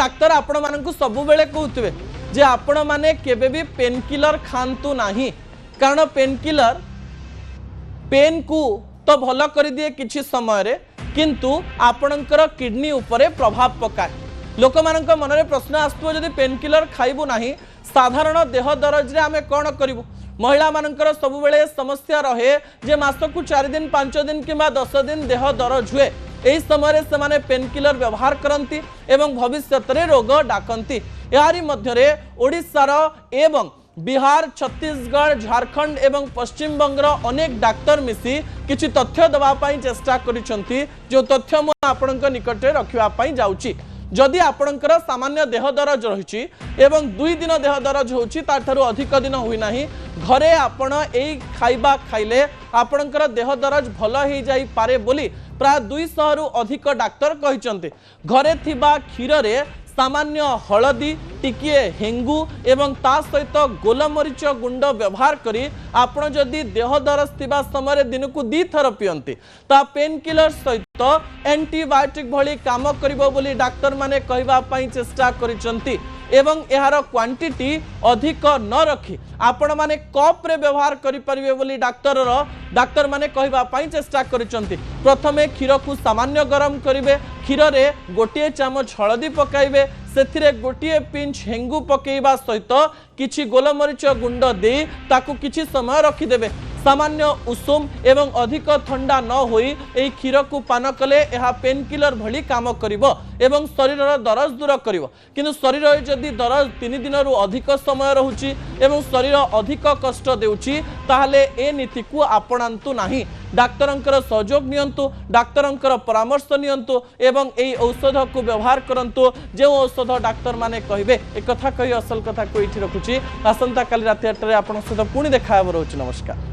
Doctor आपण मानकु सब बेले कहउतबे जे आपण माने केबे भी पेन किलर खांतु नाही कारण पेन किलर पेन को तो भल कर दिए किछि समय रे किंतु आपणकर किडनी उपरे प्रभाव पकाए लोक मानक मन में प्रश्न आसुव जदि पेन किलर खाइबु नाही साधारण देह दरज रे आमे कोन करिवु महिला मानकर सब बेले समस्या रहे जे मासकु 4 दिन 5 दिन किंबा 10 दिन देह दरज हुए एही समय से माने पेन किलर व्यवहार करती एवं भविष्य रे रोग डाकती यारी मध्यरे ओडिशार एवं बिहार छत्तीसगढ़ झारखंड एवं पश्चिम बंगर अनेक डाक्तर मिसी किछि तथ्य दबा पाई चेष्टा करिसंती जो तथ्य मु आपनक निकट रे रखिबा पाई जाउची जदि आपणकर सामान्य देह दरज रही एवं 2 दिन देह दरज होची ताठारु अधिक दिन हुई नाही घरे आपण एई खाइबा खाइले आपणकर देह दरज भल हो जाई पारे बोली प्राय 200 रु अधिक डाक्तर कहिसंते घरे थिबा क्षीर रे सामान्य हलदी टिकिए हेंगू एवं ता सहित गोलमरीच गुंड व्यवहार करी आपण जदि देह दरज थिबा समय दिन को 2 थर पियंती ता पेन किलर सहित एंटीबायोटिक भली काम करिवो बोली डाक्तर माने कहबा पई चेष्टा करिसंती एवं एहार क्वांटिटी अधिक न रखी आपण माने कप रे व्यवहार करि परिबे बोली डाक्तर माने कहबा पई चेष्टा करिसंती प्रथमे क्षीर को सामान्य गरम करिवे क्षीर रे गोटे चामच हलदी पकाइबे सेथिरे गोटे पिंच हेंगू पकेइबा सहित किछि गोलमरीच गुंड दे ताकू किछि समय रखी देबे सामान्य उषुम एवं अधिक ठंडा न होई एई क्षीर को पान कले एहा पेन किलर भली काम करिवो एवं शरीर दरज दूर करिवो किंतु शरीर जदि दरज 3 दिन रु अधिक समय रहुची एवं शरीर अधिक कष्ट देउची ताहले ए नीति को आपणांतु नाही डाक्तरंकर सहयोग नियंतु डाक्तरंकर परामर्श नियंतु एवं एई औषध को व्यवहार करंतु जे औषध डाक्तर माने कहिबे एक कथा कहि असल कथा को इठी रखुची आसंता काली राति 8 रे आपन सहित पुणी देखा रहउची नमस्कार।